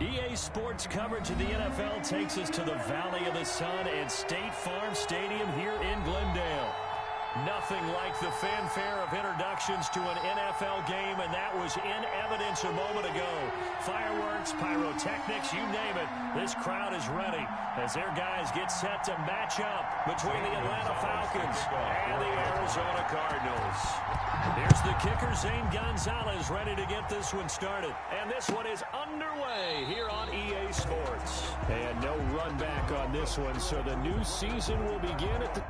EA Sports coverage of the NFL takes us to the Valley of the Sun and State Farm Stadium here in Glendale. Nothing like the fanfare of introductions to an NFL game, and that was in evidence a moment ago. Fireworks, pyrotechnics, you name it, this crowd is ready as their guys get set to match up between the Atlanta Falcons and the Arizona Cardinals. Here's the kicker, Zane Gonzalez, ready to get this one started. And this one is underway here on EA Sports. And no run back on this one, so the new season will begin at the...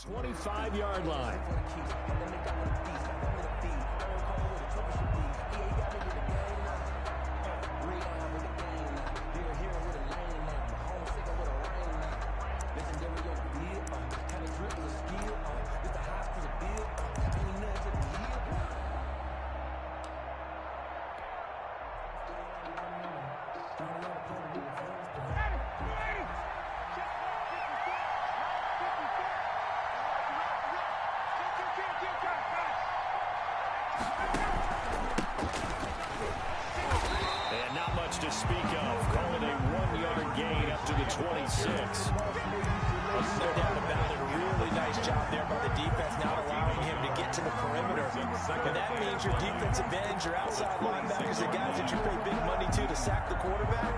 ...25-yard line. To speak of, calling a 1-yard gain up to the 26. No doubt about it. A really nice job there by the defense, not allowing him to get to the perimeter. And that means your defensive ends, your outside linebackers, the guys that you pay big money to sack the quarterback,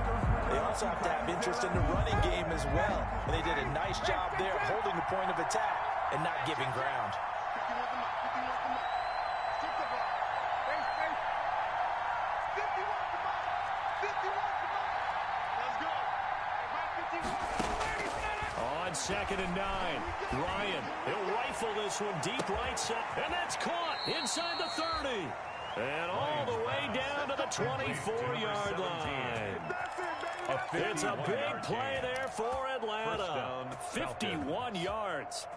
they also have to have interest in the running game as well. And they did a nice job there holding the point of attack and not giving ground. On 2nd and 9, Ryan, he'll rifle this one deep right side, and that's caught inside the 30. And all the way down to the 24-yard line. It's a big play there for Atlanta. 51 yards.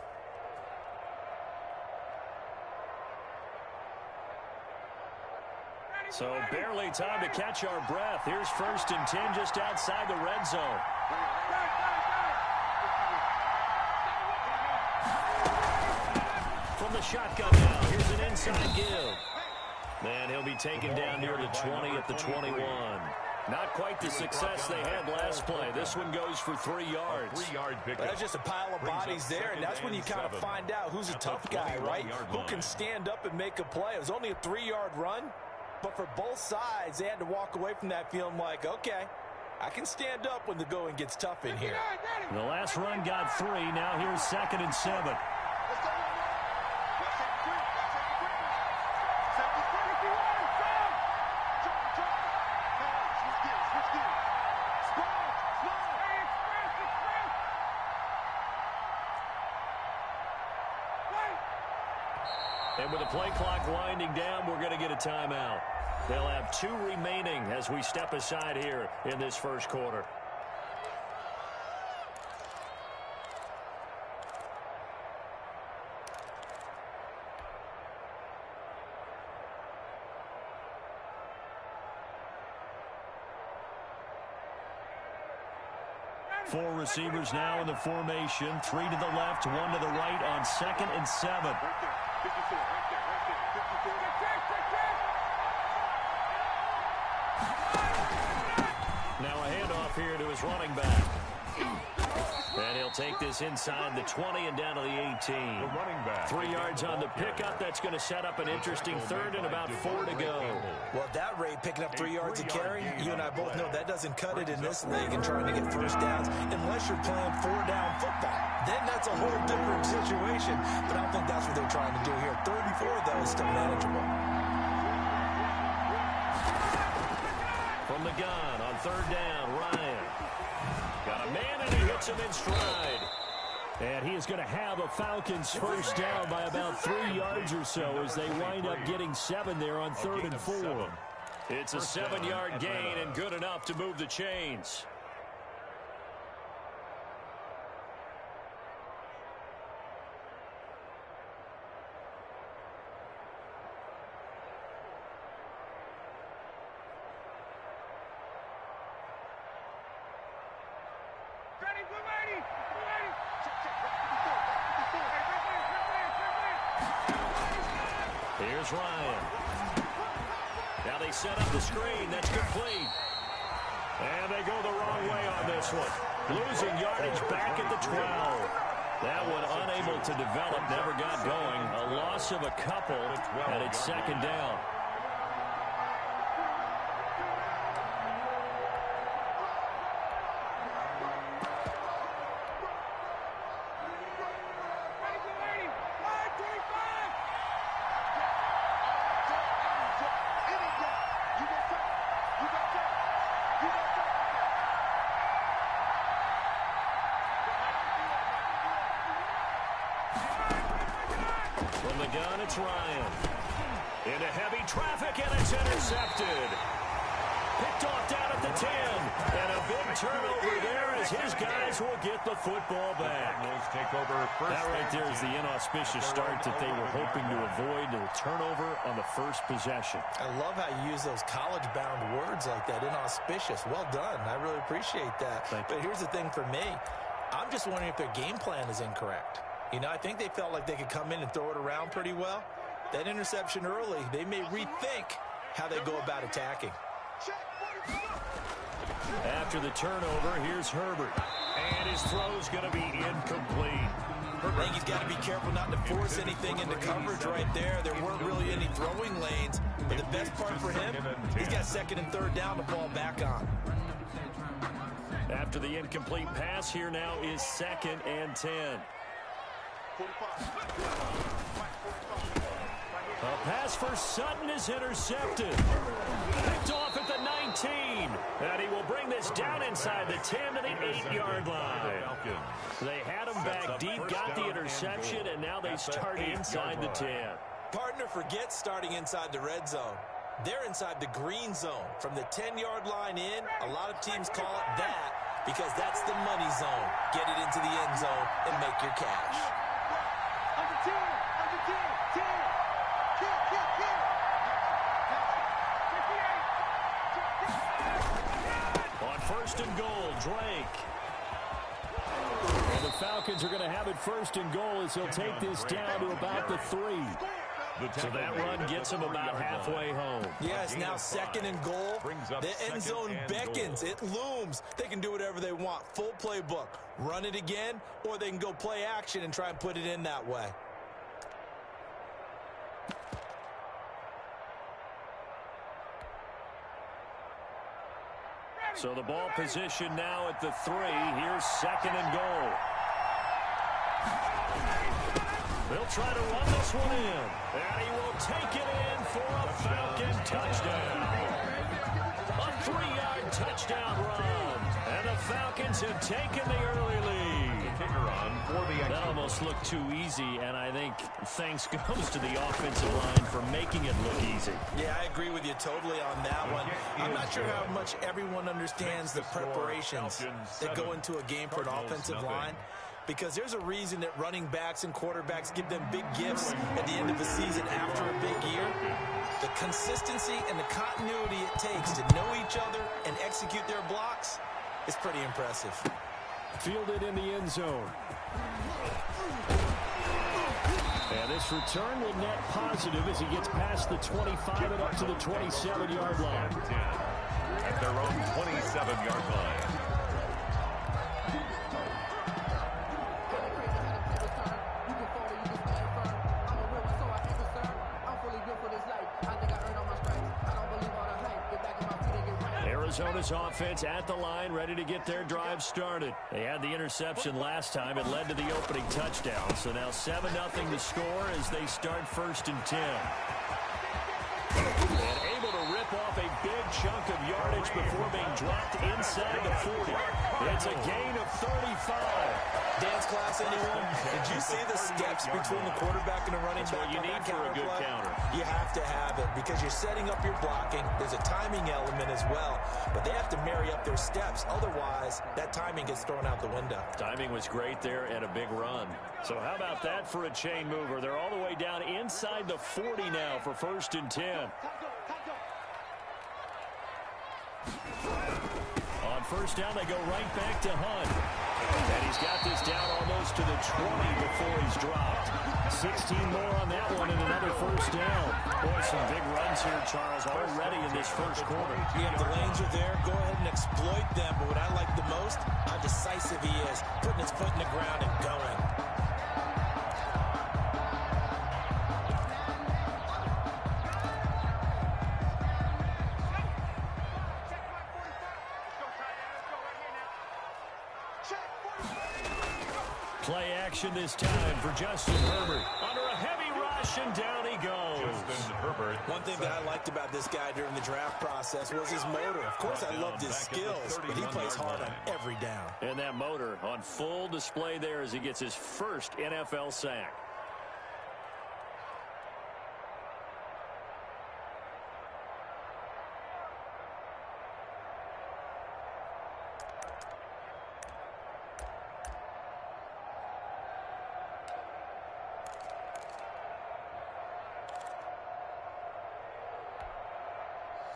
So barely time to catch our breath. Here's 1st and 10 just outside the red zone. From the shotgun now, here's an inside give. And he'll be taken down near the 20 at the 21. Not quite the success they had last play. This one goes for 3 yards. That's just a pile of bodies there, and that's when you kind of find out who's a tough guy, right? Who can stand up and make a play. It was only a 3-yard run, but for both sides, they had to walk away from that feeling like, okay, I can stand up when the going gets tough in here. The last run got 3. Now here's 2nd and 7. And with the play clock winding down, we're going to get a timeout. They'll have 2 remaining as we step aside here in this first quarter. Four receivers now in the formation. 3 to the left, 1 to the right on 2nd and 7. Now a handoff here to his running back. And he'll take this inside the 20 and down to the 18. 3 yards on the pickup. That's going to set up an interesting 3rd and about 4 to go. Well, at that rate, picking up 3 yards a carry, you and I both know that doesn't cut it in this league and trying to get first downs unless you're playing 4-down football. Then that's a whole different situation. But I don't think that's what they're trying to do here. 3rd and 4, though, is still manageable. From the gun on 3rd down, Ryan. Got a man, and he hits him in stride. And he is going to have a Falcons first down by about 3 yards or so as they wind up getting 7 there on 3rd and 4. It's a 7-yard gain and good enough to move the chains. Here's Ryan. Now they set up the screen. That's complete. And they go the wrong way on this one. Losing yardage back at the 12. That one unable to develop, never got going. A loss of a couple, and it's second down. From the gun, it's Ryan. Into heavy traffic, and it's intercepted. Picked off down at the 10. And a big turnover there as his guys will get the football back. That right there is the inauspicious start that they were hoping to avoid, the turnover on the first possession. I love how you use those college-bound words like that, inauspicious. Well done. I really appreciate that. But here's the thing for me. I'm just wondering if their game plan is incorrect. You know, I think they felt like they could come in and throw it around pretty well. That interception early, they may rethink how they go about attacking. After the turnover, here's Herbert. And his throw's going to be incomplete. I think he's got to be careful not to force anything into coverage right there. There weren't really any throwing lanes. But the best part for him, he's got second and third down to fall back on. After the incomplete pass, here now is second and 10. A pass for Sutton is intercepted. Picked off at the 19. And he will bring this down inside the 10 to the 8-yard line. They had him back deep, got the interception, and now they start inside the 10. Partner forgets starting inside the red zone. They're inside the green zone. From the 10-yard line in, a lot of teams call it that because that's the money zone. Get it into the end zone and make your cash. On first and goal, Drake. And the Falcons are going to have it first and goal as he'll take this down to about the 3. So that run gets him about halfway home. Yes, now second and goal. The end zone beckons. It looms. They can do whatever they want. Full playbook. Run it again, or they can go play action and try and put it in that way. So the ball position now at the 3. Here's second and goal. They'll try to run this one in. And he will take it in for a Falcon touchdown. A 3-yard touchdown run. And the Falcons have taken the early lead. That almost looked too easy, and I think thanks goes to the offensive line for making it look easy. Yeah, I agree with you totally on that one. I'm not sure how much everyone understands the preparations that go into a game for an offensive line, because there's a reason that running backs and quarterbacks give them big gifts at the end of the season after a big year. The consistency and the continuity it takes to know each other and execute their blocks is pretty impressive. Fielded in the end zone. And this return will net positive as he gets past the 25 and up to the 27-yard line. At their own 27-yard line. Arizona's offense at the line, ready to get their drive started. They had the interception last time. It led to the opening touchdown. So now 7-0 to score as they start first and 10. And able to rip off a big chunk of yardage before being dropped inside the 40. It's a gain of 35. Dance class, anyone? Did you see the steps between the quarterback and the running back? That's what you need for a good counter. You have to have it because you're setting up your blocking. There's a timing element as well, but they have to marry up their steps. Otherwise, that timing gets thrown out the window. Timing was great there and a big run. So how about that for a chain mover? They're all the way down inside the 40 now for first and 10. On first down, they go right back to Hunt. And he's got this down almost to the the 20 before he's dropped. 16 more on that one and another first down. Boy, some big runs here, Charles, already in this first quarter. Yeah, the lanes are there. Go ahead and exploit them. But what I like the most, how decisive he is, putting his foot in the ground and going. Play action this time for Justin Herbert. Under a heavy rush, and down he goes. Justin Herbert. One thing that I liked about this guy during the draft process was his motor. Of course, I loved his skills, but he plays hard on every down. And that motor on full display there as he gets his first NFL sack.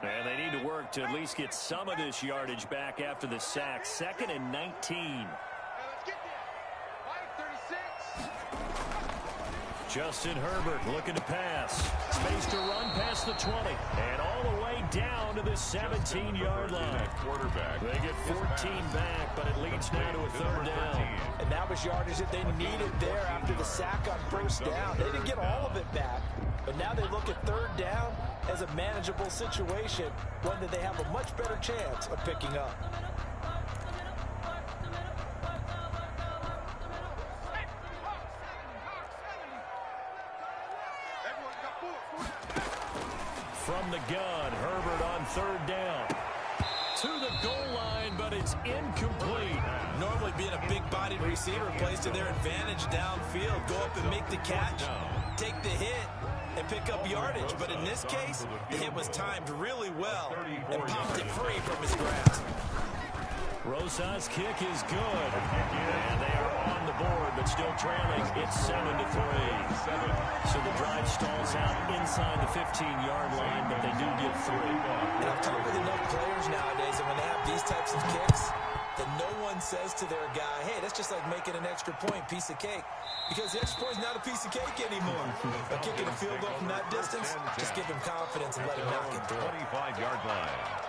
And they need to work to at least get some of this yardage back after the sack. 2nd and 19. Justin Herbert looking to pass. Space to run past the 20. And all the way down to the 17-yard line. Quarterback. They get 14 back, but it leads now to a 3rd down. And that was yardage that they needed there after the sack on 1st down. They didn't get all of it back, but now they look at 3rd down as a manageable situation, one that they have a much better chance of picking up. From the gun, Herbert on 3rd down. To the goal line, but it's incomplete. Normally being a big-bodied receiver plays to their advantage downfield. Go up and make the catch, take the hit, and pick up yardage. But in this case, the hit was timed really well and popped it free from his grasp. Rosas' kick is good. And they are on the board, but still trailing. It's 7-3. So the drive stalls out inside the 15-yard line, but they do get 3. And I've talked with enough players nowadays, and when they have these types of kicks, that no one says to their guy, hey, that's just like making an extra point, piece of cake. Because the extra point is not a piece of cake anymore. By kicking a field goal from that distance, just give him confidence and let him knock it through. 25-yard line.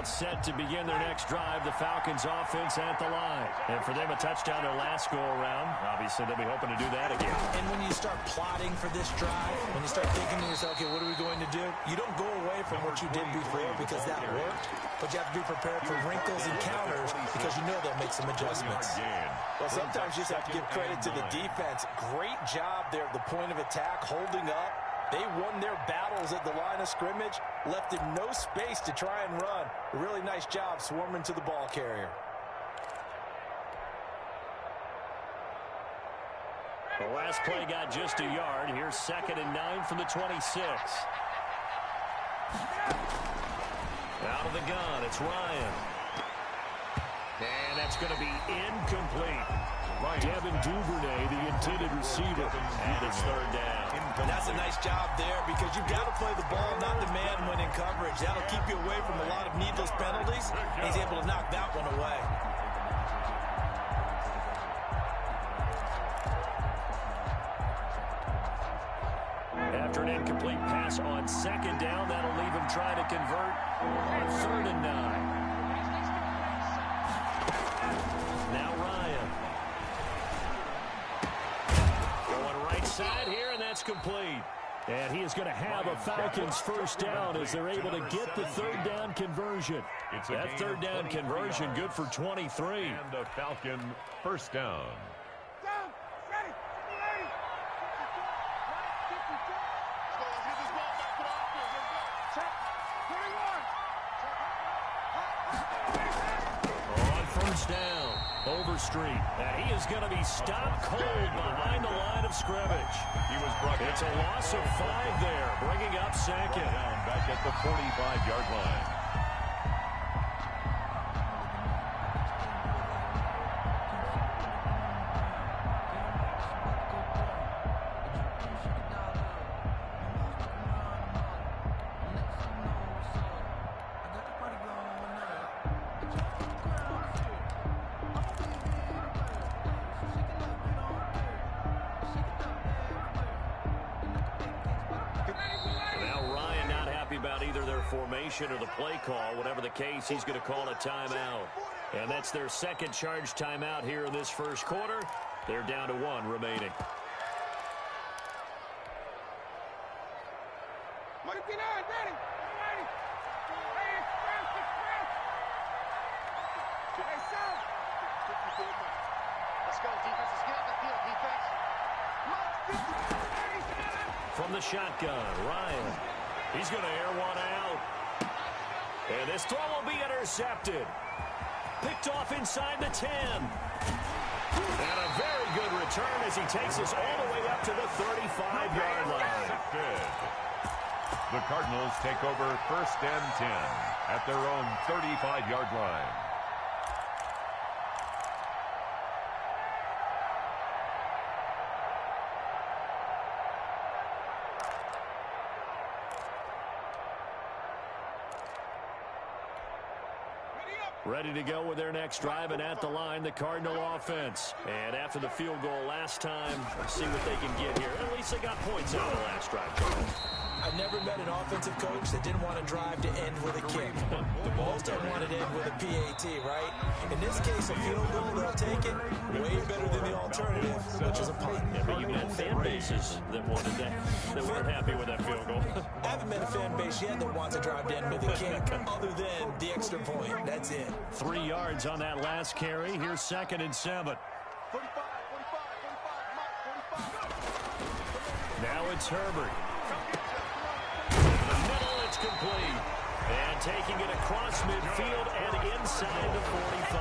Set to begin their next drive. The Falcons offense at the line. And for them, a touchdown their last go-around. Obviously, they'll be hoping to do that again. And when you start plotting for this drive, when you start thinking to yourself, okay, what are we going to do? You don't go away from what you did before because that worked, but you have to be prepared for wrinkles and counters because you know they'll make some adjustments. Well, sometimes you just have to give credit to the defense. Great job there at the point of attack, holding up. They won their battles at the line of scrimmage, left in no space to try and run. A really nice job swarming to the ball carrier. The last play got just a yard. Here's 2nd and 9 from the 26. Out of the gun, it's Ryan. And that's going to be incomplete. Devin Duvernay, the intended receiver, and it's 3rd down. And that's a nice job there because you've got to play the ball, not the man when in coverage. That'll keep you away from a lot of needless penalties, and he's able to knock that one away. After an incomplete pass on 2nd down, that'll leave him trying to convert on 3rd and 9. Now Ryan. Going right side here, and that's complete. And he is going to have a Falcons first down as they're able to get the 3rd down conversion. That 3rd down conversion good for 23. And a Falcon first down. Down, Overstreet, and he is going to be stopped cold behind the line of scrimmage. It's a loss of 5 there, bringing up 2nd. Down back at the 45-yard line. about either their formation or the play call. Whatever the case, he's going to call a timeout. And that's their second charge timeout here in this first quarter. They're down to 1 remaining. From the shotgun, Ryan. He's going to air one out. And this throw will be intercepted. Picked off inside the 10. And a very good return as he takes us all the way up to the 35-yard line. The Cardinals take over 1st and 10 at their own 35-yard line. Ready to go with their next drive, and at the line, the Cardinal offense. And after the field goal last time, see what they can get here. At least they got points out of the last drive, Charles. I've never met an offensive coach that didn't want to drive to end with a kick. Most of them wanted to end with a PAT, right? In this case, a field goal, they'll take it. Way better than the alternative, which is a punt. Yeah, but you met fan bases that wanted that, that weren't happy with that field goal. I haven't met a fan base yet that wants to drive to end with a kick, other than the extra point. That's it. 3 yards on that last carry. Here's 2nd and 7. Now it's Herbert. The middle, it's complete. And taking it across midfield and inside the 45.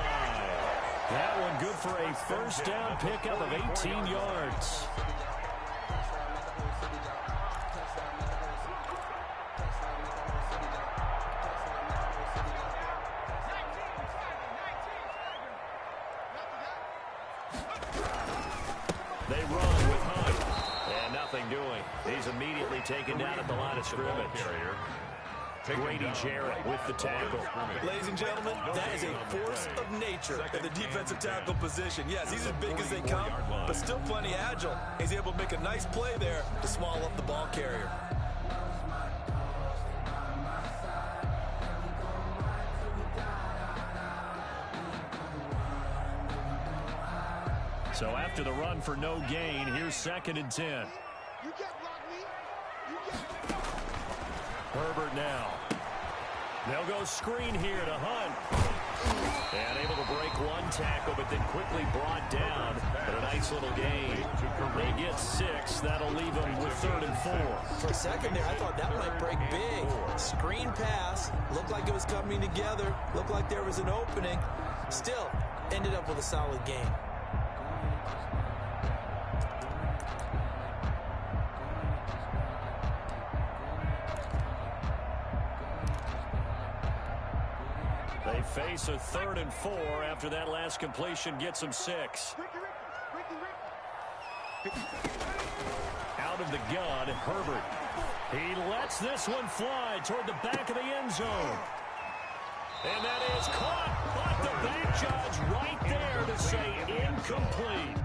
That one good for a first down pickup of 18 yards. They run with Hunt. And nothing doing. He's immediately taken down at the line of scrimmage. Grady Jarrett with the tackle. Ladies and gentlemen, that is a force of nature in the defensive tackle position. Yes, he's as big as they come, but still plenty agile. He's able to make a nice play there to swallow up the ball carrier. So after the run for no gain, here's 2nd and 10. Herbert now. They'll go screen here to Hunt. And able to break one tackle, but then quickly brought down. But a nice little gain. They get 6. That'll leave them with 3rd and 4. For a second there, I thought that might break big. Screen pass. Looked like it was coming together. Looked like there was an opening. Still, ended up with a solid gain. They face a 3rd and 4 after that last completion gets them 6. Out of the gun, Herbert. He lets this one fly toward the back of the end zone. And that is caught, but the back judge right there to say incomplete.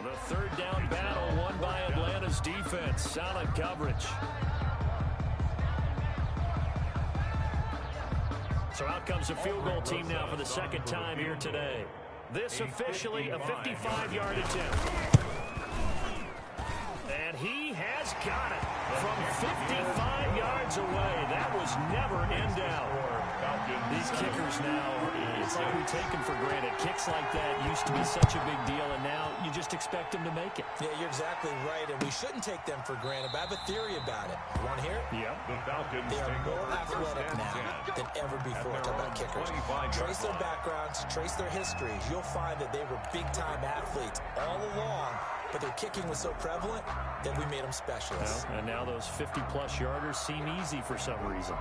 The 3rd down battle won by Atlanta's defense. Solid coverage. So out comes the field goal team now for the 2nd time here today. This officially a 55-yard attempt. And he has got it from 55 yards away. That was never in doubt. These kickers now, it's like we take them for granted. Kicks like that used to be such a big deal, and now you just expect them to make it. Yeah, you're exactly right, and we shouldn't take them for granted, but I have a theory about it. You want to hear it? Yep. The Falcons They are take more over athletic 1st and now 10 than ever before. at Talk their about own kickers. 25-yard Trace their line. backgrounds, trace their histories. You'll find that they were big-time athletes all along, but their kicking was so prevalent that we made them specialists. Well, and now those 50-plus yarders seem easy for some reason.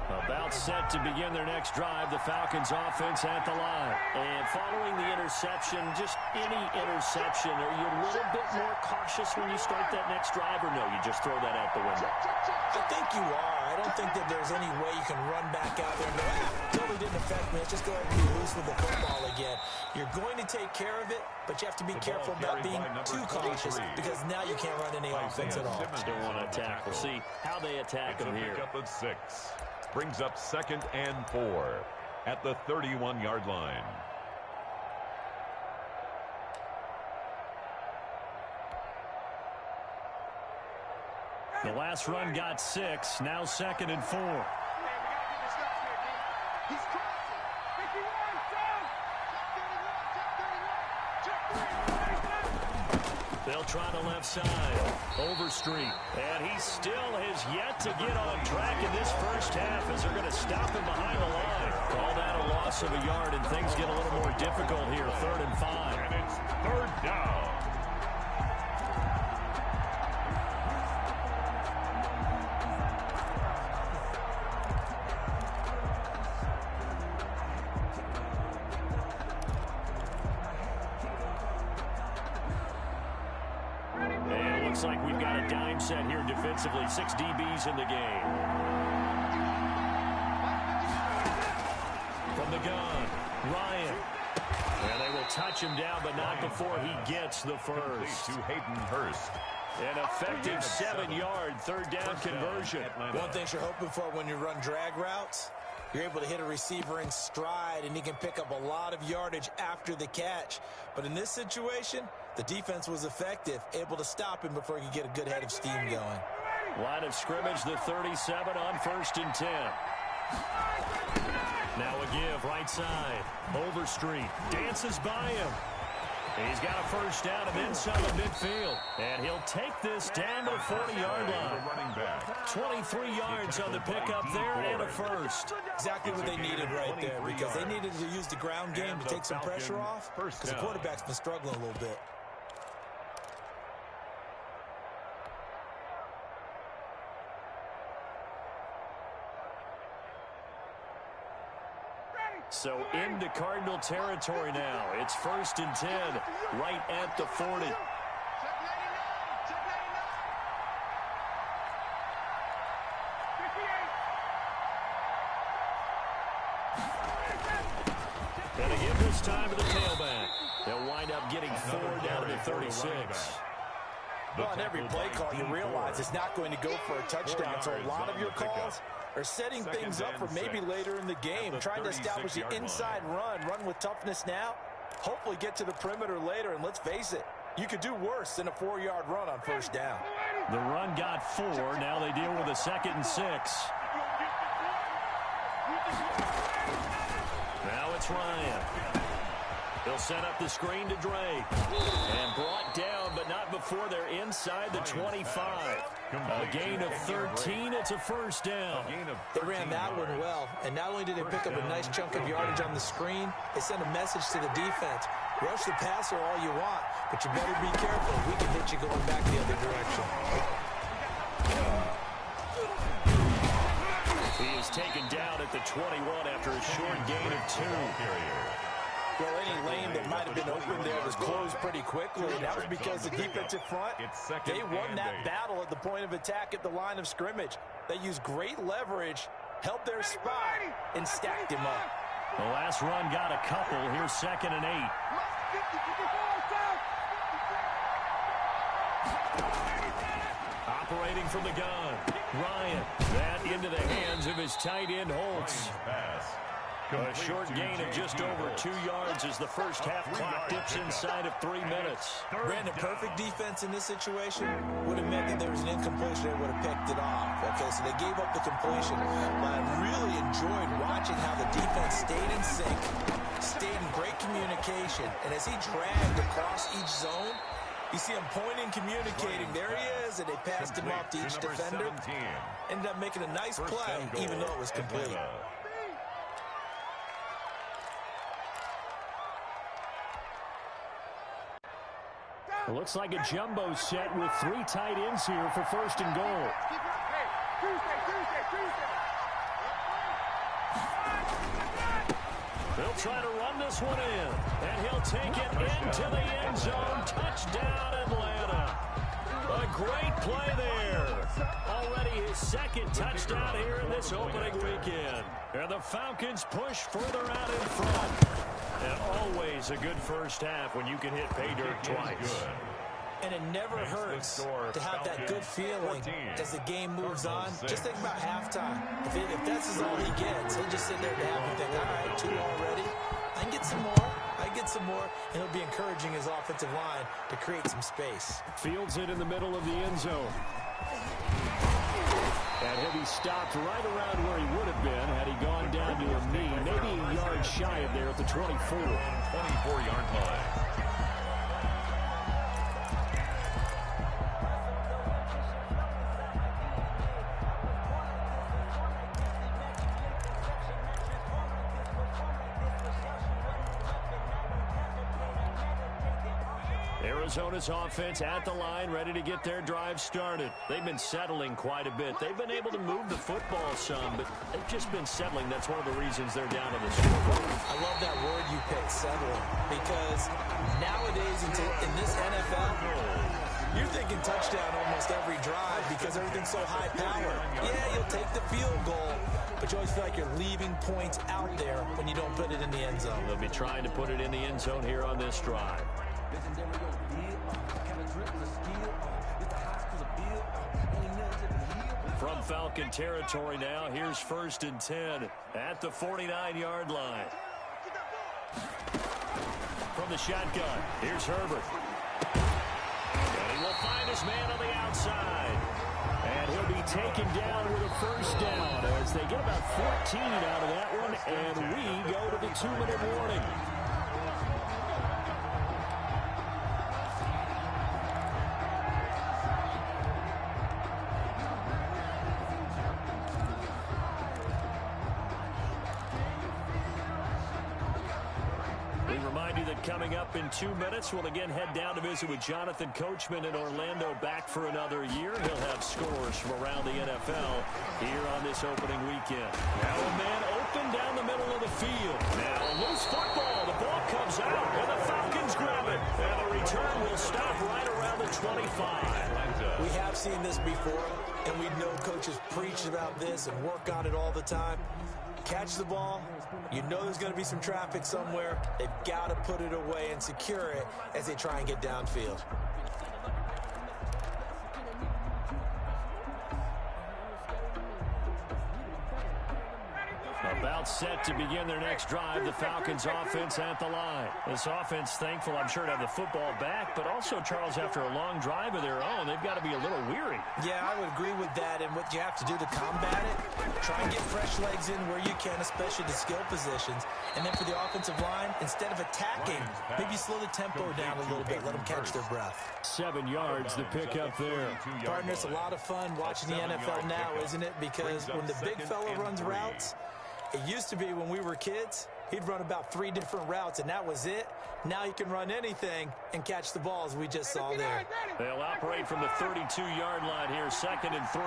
About set to begin their next drive, the Falcons offense at the line. And following the interception, just any interception, are you a little bit more cautious when you start that next drive, or no, you just throw that out the window? I think you are. I don't think that there's any way you can run back out there and go, totally didn't affect me. Let's just go ahead and be loose with the football again. You're going to take care of it, but you have to be careful about being too cautious because now you can't run any offense at all. Still want to attack. We'll see how they attack them here. Pick up of 6. Brings up 2nd and 4 at the 31-yard line. The last run got 6. Now 2nd and 4. They'll try the left side. Overstreet. And he still has yet to get on track in this first half as they're going to stop him behind the line. Call that a loss of a yard, and things get a little more difficult here. 3rd and 5. And it's 3rd down. Looks like we've got a dime set here defensively. 6 DBs in the game. From the gun, Ryan. And they will touch him down, but not before he gets the first. To Hayden Hurst. An effective 7-yard 3rd down conversion. One thing you're hoping for when you run drag routes, you're able to hit a receiver in stride, and he can pick up a lot of yardage after the catch. But in this situation, the defense was effective, able to stop him before he could get a good head of steam going. Line of scrimmage, the 37 on 1st and 10. Now a give, right side. Overstreet dances by him. He's got a first down and then some in midfield. And he'll take this down to the 40-yard line. 23 yards on the pickup there and a first. Exactly what they needed right there, because they needed to use the ground game to take some pressure off, because the quarterback's been struggling a little bit. So into Cardinal territory now. It's 1st and 10, right at the 40. And again this time to the tailback. They'll wind up getting 4 down to the 36. Well, on every play call, you realize it's not going to go for a touchdown, so a lot of your calls are setting things up for maybe later in the game, trying to establish the inside run with toughness now, hopefully get to the perimeter later, and let's face it, you could do worse than a 4-yard run on 1st down. The run got 4. Now they deal with a 2nd and 6. Now it's Ryan. He'll set up the screen to Drake. And brought down, but not before they're inside the 25. A gain of 13. It's a first down. They ran that one well, and not only did they pick up a nice chunk of yardage on the screen, they sent a message to the defense. Rush the passer all you want, but you better be careful. We can hit you going back the other direction. He is taken down at the 21 after a short gain of 2. Well, any lane that might have been open there was closed pretty quickly, and that was because the defensive front, they won that battle at the point of attack at the line of scrimmage. They used great leverage, held their spot, and stacked him up. The last run got a couple. Here's 2nd and 8. Operating from the gun, Ryan. That into the hands of his tight end, Holtz. A short gain of just over 2 yards as the first half clock dips inside of 3 minutes. Brandon, perfect defense in this situation would have meant that there was an incompletion. They would have picked it off. Okay, so they gave up the completion. But I really enjoyed watching how the defense stayed in sync, stayed in great communication. And as he dragged across each zone, you see him pointing, communicating. There he is, and they passed him off to each defender. Ended up making a nice play, even though it was complete. It looks like a jumbo set with 3 tight ends here for 1st and goal. They'll try to run this one in, and he'll take it into the end zone. Touchdown, Atlanta. A great play there. Already his second touchdown here in this opening weekend. And the Falcons push further out in front. And always a good first half when you can hit pay dirt twice. And it never hurts to have that good feeling as the game moves on. Just think about halftime. If that's all he gets, he'll just sit there at the half and think, all right, 2 already. I can get some more. And it'll be encouraging his offensive line to create some space. Fields it in the middle of the end zone. And he'll be stopped right around where he would have been had he gone down to a knee. Maybe a yard shy of there at the 24. 24-yard line. Arizona's offense at the line, ready to get their drive started. They've been settling quite a bit. They've been able to move the football some, but they've just been settling. That's one of the reasons they're down on the scoreboard. I love that word you picked, settling, because nowadays in this NFL, you're thinking touchdown almost every drive because everything's so high powered. Yeah, you'll take the field goal, but you always feel like you're leaving points out there when you don't put it in the end zone. They'll be trying to put it in the end zone here on this drive. From Falcon territory now, here's 1st and 10 at the 49-yard line. From the shotgun, here's Herbert. And he will find his man on the outside. And he'll be taken down with a first down as they get about 14 out of that one, and we go to the 2-minute warning. Coming up in 2 minutes, we'll again head down to visit with Jonathan Coachman in Orlando, back for another year. He'll have scores from around the NFL here on this opening weekend. Now a man open down the middle of the field. Now loose football. The ball comes out, and the Falcons grab it. And the return will stop right around the 25. We have seen this before, and we know coaches preach about this and work on it all the time. Catch the ball. You know there's going to be some traffic somewhere. They've got to put it away and secure it as they try and get downfield. About set to begin their next drive, the Falcons offense at the line. This offense, thankful, I'm sure, to have the football back, but also, Charles, after a long drive of their own, they've got to be a little weary. Yeah, I would agree with that, and what you have to do to combat it, try and get fresh legs in where you can, especially the skill positions. And then for the offensive line, instead of attacking, maybe slow the tempo down a little bit, let them catch their breath. 7 yards to pick up there. Partner, it's a lot of fun watching the NFL now, isn't it? Because when the big fella runs routes, it used to be when we were kids, he'd run about 3 different routes, and that was it. Now he can run anything and catch the ball, as we just saw there. They'll operate from the 32-yard line here, 2nd and 3.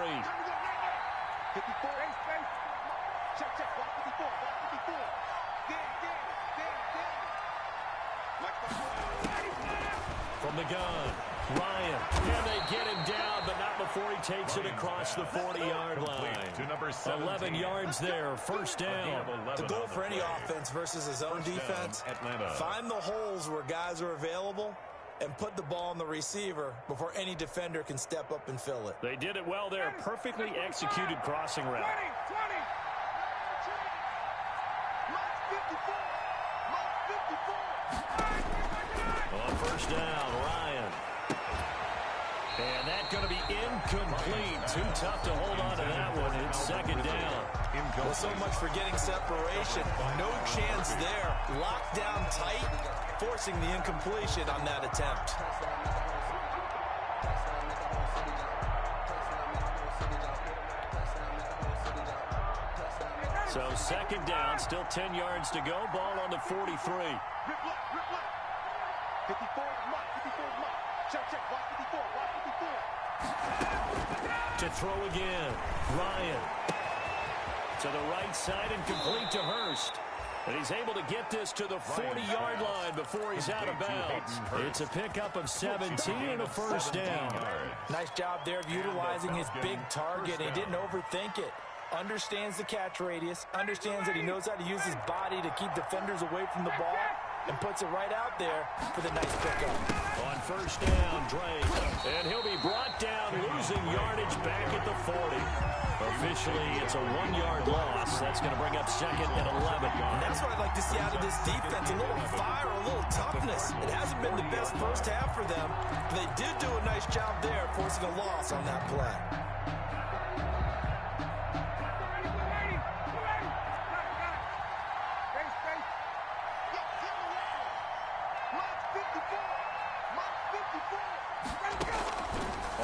From the gun, Ryan, and they get him down, but not before he takes it across the 40-yard line. 11 yards there, first down. The goal for any offense versus his own defense, find the holes where guys are available and put the ball on the receiver before any defender can step up and fill it. They did it well there, perfectly executed crossing route. On first down, Ryan. And that's going to be incomplete. Too tough to hold on to that one. It's 2nd down. Well, so much for getting separation. No chance there. Locked down tight, forcing the incompletion on that attempt. So 2nd down, still 10 yards to go. Ball on the 43. 54, check, 54, 54. To throw again, Ryan. To the right side and complete to Hurst. And he's able to get this to the 40-yard line before he's out of bounds. It's a pickup of 17 and a first down. Nice job there of utilizing his big target. He didn't overthink it. Understands the catch radius. Understands that he knows how to use his body to keep defenders away from the ball. And puts it right out there for the nice pickup. On first down, Drake. And he'll be brought down, losing yardage back at the 40. Officially, it's a 1-yard loss. That's going to bring up second and 11. And that's what I'd like to see out of this defense. A little fire, a little toughness. It hasn't been the best first half for them. But they did do a nice job there, forcing a loss on that play.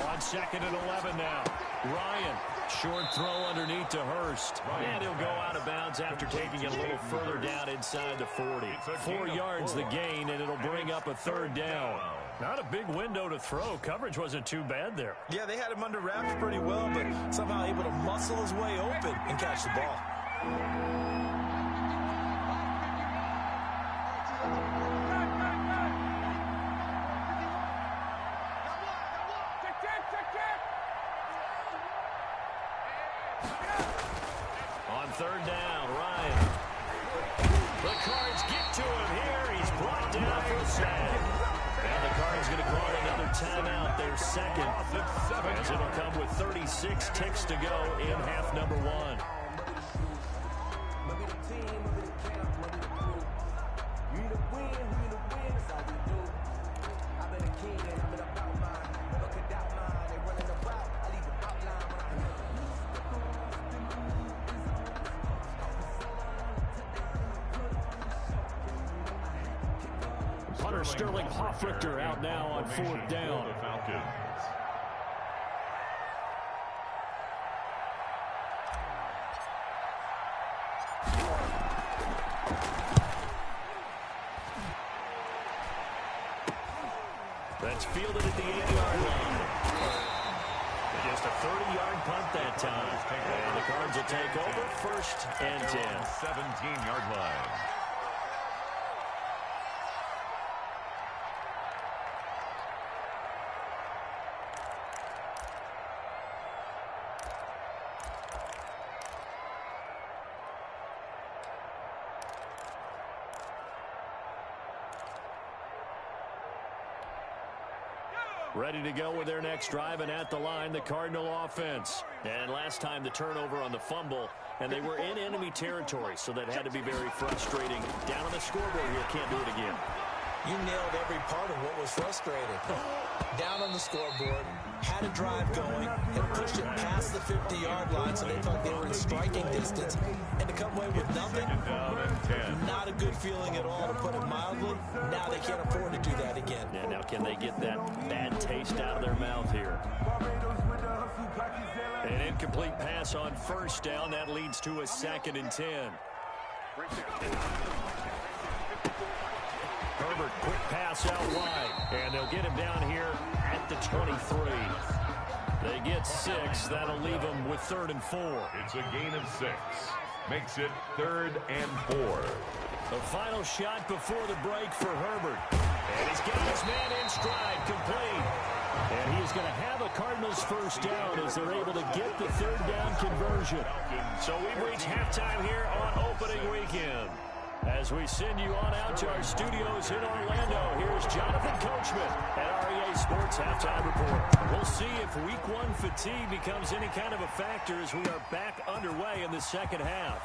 On second and 11 now. Ryan, short throw underneath to Hurst. And he'll go out of bounds after taking it a little further down inside the 40. 4 yards the gain, and it'll bring up a third down. Not a big window to throw. Coverage wasn't too bad there. Yeah, they had him under wraps pretty well, but somehow able to muscle his way open and catch the ball. Third down, Ryan. The Cards get to him here. He's brought down for a sack. And the Cards going to call another timeout, their second. As it'll come with 36 ticks to go in half number 1. Sterling Hoffrichter out now on fourth down. That's fielded at the 8-yard line. Just a 30-yard punt that time. And the Cards will take over first and 10. 17-yard line. Ready to go with their next drive, and at the line, the Cardinal offense. And last time, the turnover on the fumble, and they were in enemy territory, so that had to be very frustrating. Down on the scoreboard here, can't do it again. You nailed every part of what was frustrating. Down on the scoreboard, had a drive going, and pushed it past the 50-yard line, so they thought they were in striking distance. And to come away with nothing, not a good feeling at all, to put it mildly. Now they can't afford to do that again. Yeah, now can they get that bad taste out of their mouth here? An incomplete pass on first down. That leads to a 2nd and 10. Herbert, quick pass out wide. And they'll get him down here at the 23. They get 6. That'll leave them with 3rd and 4. It's a gain of 6. Makes it 3rd and 4. The final shot before the break for Herbert. And he's got his man in stride, complete. And he's going to have a Cardinals first down as they're able to get the 3rd down conversion. So we've reached halftime here on opening weekend. As we send you on out to our studios in Orlando, here's Jonathan Coachman at REA Sports Halftime Report. We'll see if Week 1 fatigue becomes any kind of a factor as we are back underway in the second half.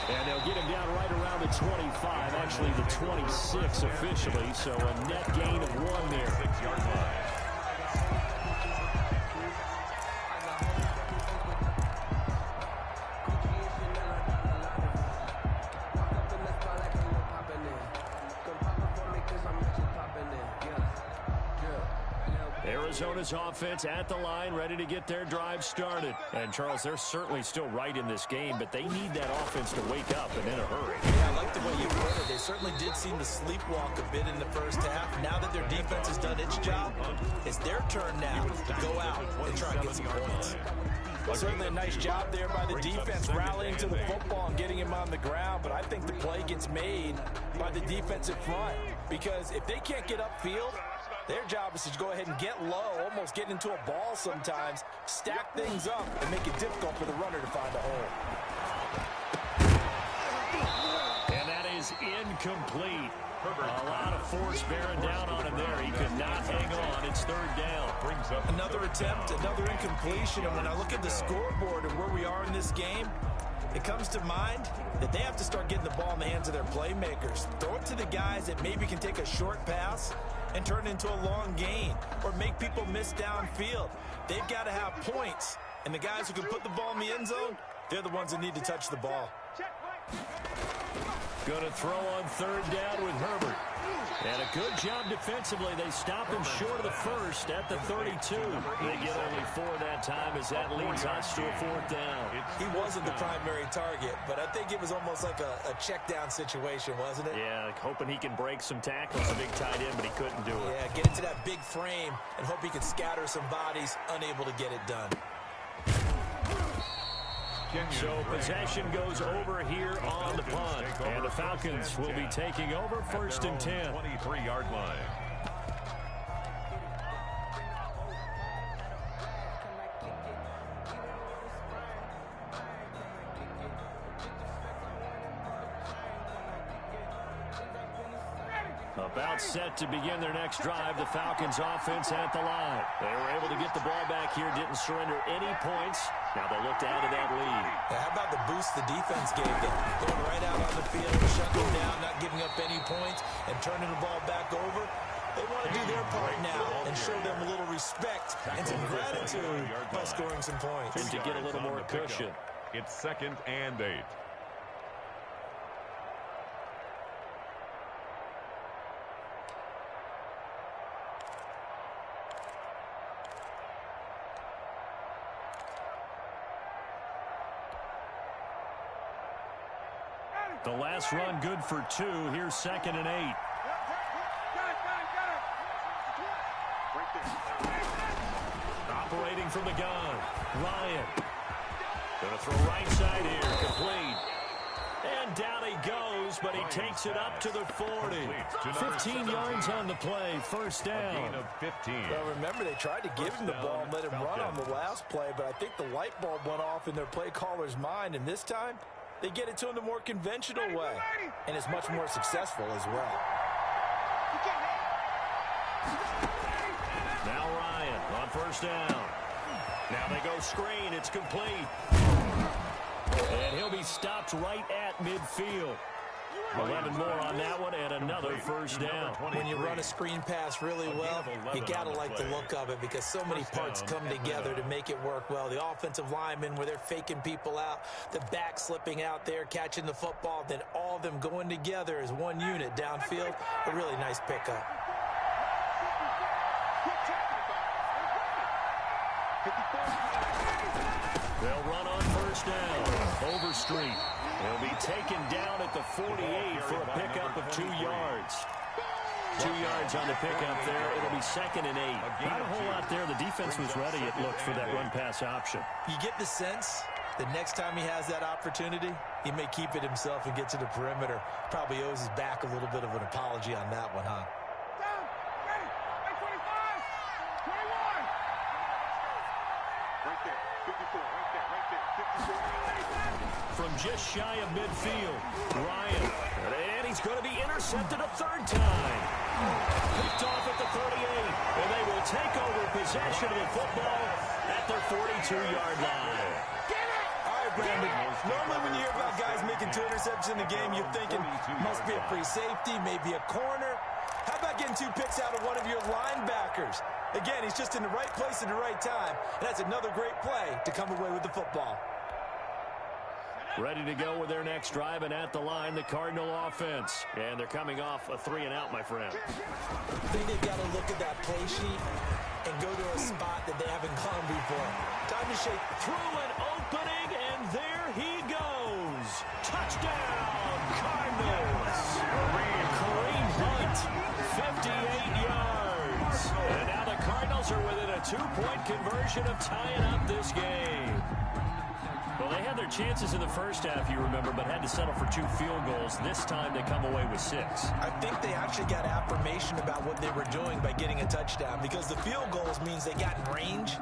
And they'll get him down right around the 25, actually the 26 officially, so a net gain of 1 there. 6-yard line. Arizona's offense at the line, ready to get their drive started. And, Charles, they're certainly still right in this game, but they need that offense to wake up and in a hurry. Yeah, I like the way you put it. They certainly did seem to sleepwalk a bit in the first half. Now that their defense has done its job, it's their turn now to go out and try and get some points. Certainly a nice job there by the defense rallying to the football and getting him on the ground, but I think the play gets made by the defensive front because if they can't get upfield, their job is to go ahead and get low, almost get into a ball sometimes, stack things up, and make it difficult for the runner to find a hole. And that is incomplete. A lot of force bearing down on him there. He could not hang on. It's third down. Brings up another attempt, another incompletion. And when I look at the scoreboard and where we are in this game, it comes to mind that they have to start getting the ball in the hands of their playmakers. Throw it to the guys that maybe can take a short pass and turn it into a long gain or make people miss downfield. They've got to have points. And the guys who can put the ball in the end zone, they're the ones that need to touch the ball. Going to throw on third down with Herbert. And a good job defensively. They stop him short of the first at the 32. They get only 4 that time as that leads us to a fourth down. He wasn't the primary target, but I think it was almost like a check down situation, wasn't it? Yeah, hoping he can break some tackles, a big tight end, but he couldn't do it. Yeah, get into that big frame and hope he can scatter some bodies, unable to get it done. So possession goes over here on the punt. And the Falcons will be taking over first and 10. 23-yard line. About set to begin their next drive, the Falcons offense at the line. They were able to get the ball back here, didn't surrender any points. Now they'll look to add to that lead. Yeah, how about the boost the defense gave them? Going right out on the field, shutting them down, not giving up any points, and turning the ball back over. They want to do their part now and show them a little respect and some gratitude by scoring some points. And to get a little more cushion. It's 2nd and 8. The last run good for 2. Here's 2nd and 8. Operating from the gun. Ryan. Going to throw right side here. Complete. And down he goes, but he takes it up to the 40. 15 yards on the play. First down. A gain of 15. Well, remember, they tried to give him the ball and let him run on the last play, but I think the light bulb went off in their play caller's mind, and this time they get it to him the more conventional way, and it's much more successful as well. Now Ryan on first down. Now they go screen. It's complete. And he'll be stopped right at midfield. 11 more on that one and another first down. When you run a screen pass really well, you got to like the look of it because so many parts come together to make it work well. The offensive linemen where they're faking people out, the back slipping out there, catching the football, then all of them going together as one unit downfield. A really nice pickup. They'll run on first down. Overstreet. They'll be taken down at the 48 for a pickup of 2 yards. 2 yards on the pickup there. It'll be 2nd and 8. Not a whole lot there. The defense was ready, it looked, for that run-pass option. You get the sense that next time he has that opportunity, he may keep it himself and get to the perimeter. Probably owes his back a little bit of an apology on that one, huh? From just shy of midfield, Ryan. And he's going to be intercepted a 3rd time. Picked off at the 38. And they will take over possession of the football at their 42-yard line. All right, Brandon. Normally when you hear about guys making 2 interceptions in the game, you're thinking must be a free safety, maybe a corner. How about getting 2 picks out of one of your linebackers? Again, he's just in the right place at the right time. And that's another great play to come away with the football. Ready to go with their next drive, and at the line, the Cardinal offense. And they're coming off a 3-and-out, my friend. I think they've got to look at that play sheet and go to a spot that they haven't gone before. Time to shake. Through an opening, and there he goes. Touchdown, Cardinals. Kareem Hunt, 58 yards. And now the Cardinals Owls are within a 2-point conversion of tying up this game. Well, they had their chances in the first half, you remember, but had to settle for 2 field goals. This time they come away with 6. I think they actually got affirmation about what they were doing by getting a touchdown, because the field goals means they got in range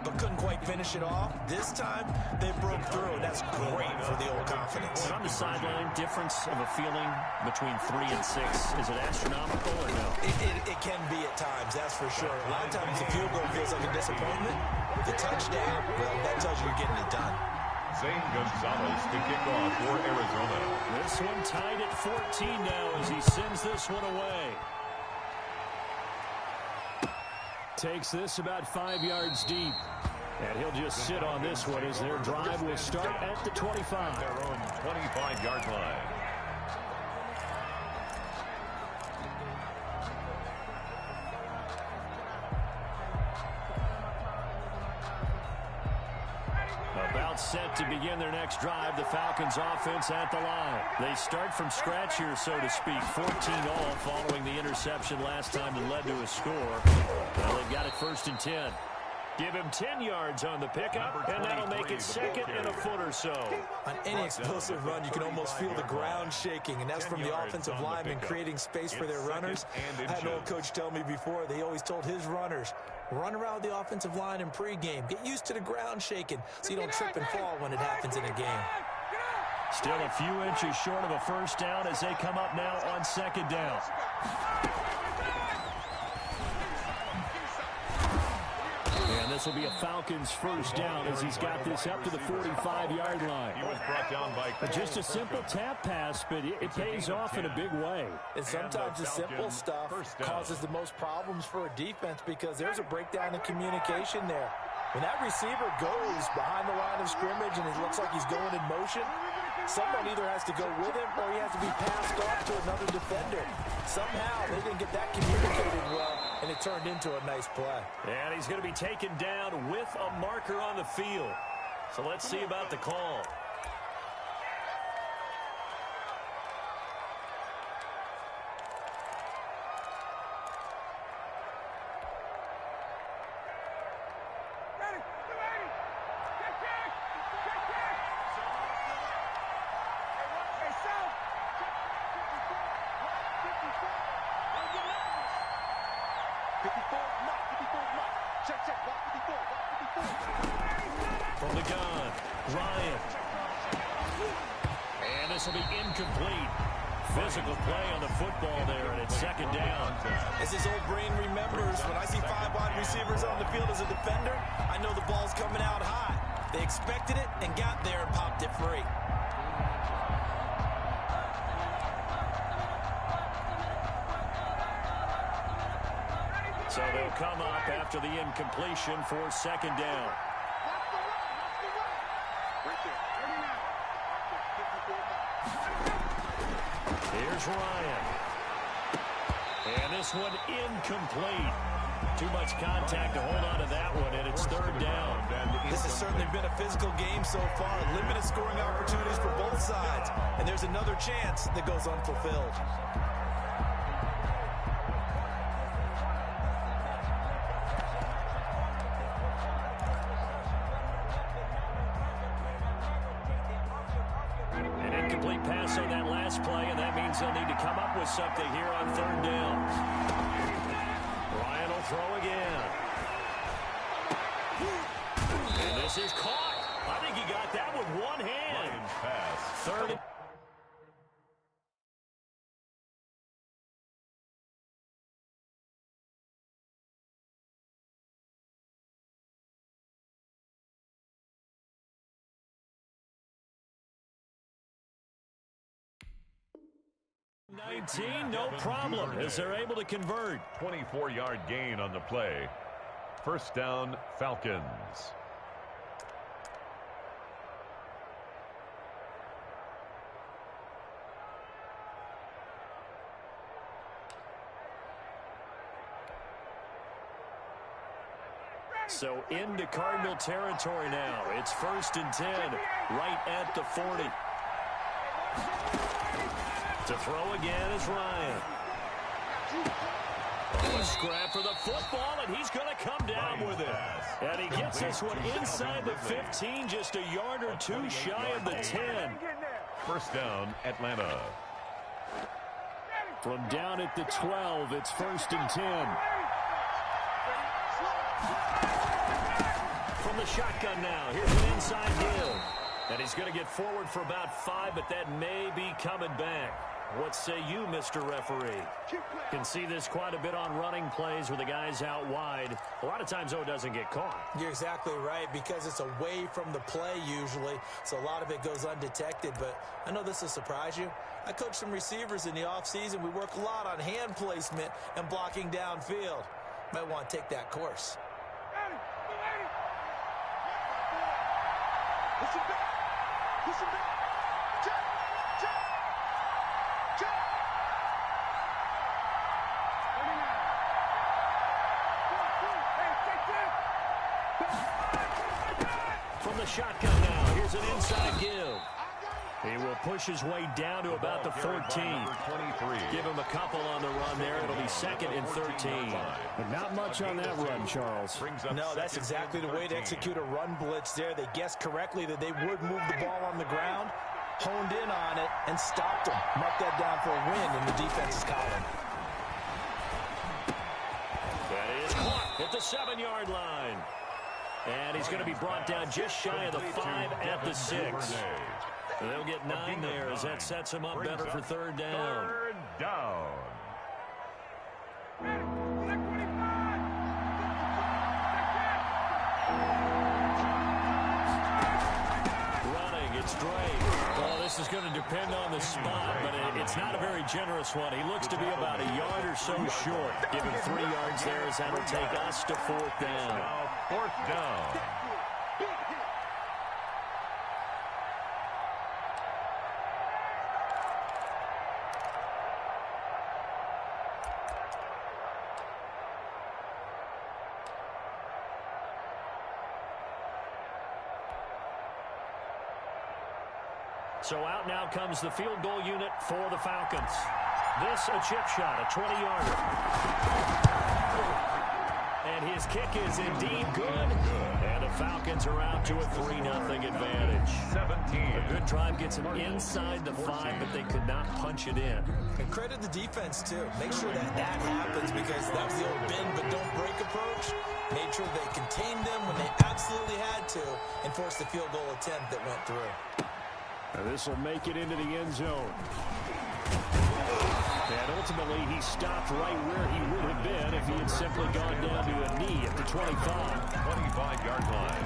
but couldn't quite finish it off. This time they broke through, and that's great for the old confidence. And on the sideline, difference of a feeling between 3 and 6, is it astronomical or no? It can be at times, that's for sure. A lot of times the field goal feels like a disappointment. The touchdown, well, that tells you you're getting it done. Zane Gonzalez to kick off for Arizona. This one tied at 14 now as he sends this one away. Takes this about 5 yards deep. And he'll just sit on this one as their drive will start at the 25. Their own 25-yard line. About set to begin their next drive, the Falcons offense at the line. They start from scratch here, so to speak. 14 all following the interception last time that led to a score. Well, they've got it 1st and 10. Give him 10 yards on the pickup, and that'll make it 2nd and a foot or so. On any explosive run, you can almost feel the ground shaking, and that's from the offensive linemen creating space for their runners. I had an old coach tell me before, they always told his runners, run around the offensive line in pregame. Get used to the ground shaking so you don't trip and fall when it happens in a game. Still a few inches short of a first down as they come up now on 2nd down. And this will be a Falcons first down as he's got this up to the 45-yard line. He was brought down by Just a simple tap pass, but it pays off in a big way. And sometimes the simple stuff causes the most problems for a defense because there's a breakdown in communication there. When that receiver goes behind the line of scrimmage and it looks like he's going in motion, someone either has to go with him or he has to be passed off to another defender. Somehow they didn't get that communicated well, and it turned into a nice play. And he's going to be taken down with a marker on the field. So let's see about the call. From the gun, Ryan. And this will be incomplete. Physical play on the football there, and it's 2nd down. As his old brain remembers, when I see 5 wide receivers on the field as a defender, I know the ball's coming out hot. They expected it and got there and popped it free. So they'll come up after the incompletion for 2nd down. Here's Ryan. And this one incomplete. Too much contact to hold on to that one, and it's 3rd down. This has certainly been a physical game so far. Limited scoring opportunities for both sides. And there's another chance that goes unfulfilled. An incomplete pass on that last play, and that means they'll need to come up with something here on 3rd down. Ryan will throw again. And this is caught. I think he got that with one hand. Pass. 3rd. No problem as they're able to convert. 24-yard gain on the play. 1st down, Falcons. So into Cardinal territory now. It's 1st and 10, right at the 40. To throw again is Ryan. Oh, a scrap for the football, and he's going to come down with it. And he gets this one inside the 15, just a yard or two shy of the 10. First down, Atlanta. From down at the 12, it's 1st and 10. From the shotgun now, here's an inside give. And he's going to get forward for about 5, but that may be coming back. What say you, Mr. Referee? Can see this quite a bit on running plays where the guy's out wide. A lot of times, though, it doesn't get caught. You're exactly right, because it's away from the play usually, so a lot of it goes undetected. But I know this will surprise you. I coach some receivers in the offseason. We work a lot on hand placement and blocking downfield. Might want to take that course. Listen back. Listen back. Check. Check. Check. From the shotgun now, here's an inside give. He will push his way down to about the 14. Give him a couple on the run there. It'll be 2nd and 13. But not much on that run, Charles. No, that's exactly the way to execute a run blitz there. They guessed correctly that they would move the ball on the ground, honed in on it, and stopped them. Mark that down for a win in the defense's column. That is caught at the 7-yard line. And he's going to be brought down just shy of the 5 at the 6. They'll get 9 there as that sets him up better for 3rd down. 3rd down. Running, it's Drake. Well, this is going to depend on the spot, but it's not a very generous one. He looks to be about a yard or so short. Give him 3 yards there as that'll take us to 4th down. Now 4th down. So out now comes the field goal unit for the Falcons. This a chip shot, a 20-yarder. And his kick is indeed good. And the Falcons are out to a 3-0 advantage. 17. A good drive gets them inside the 5, but they could not punch it in. And credit the defense, too. Make sure that happens, because that was the old bend but don't break approach. Made sure they contained them when they absolutely had to and forced the field goal attempt that went through. And this will make it into the end zone. And ultimately, he stopped right where he would have been if he had simply gone down to a knee at the 25. 25-yard line.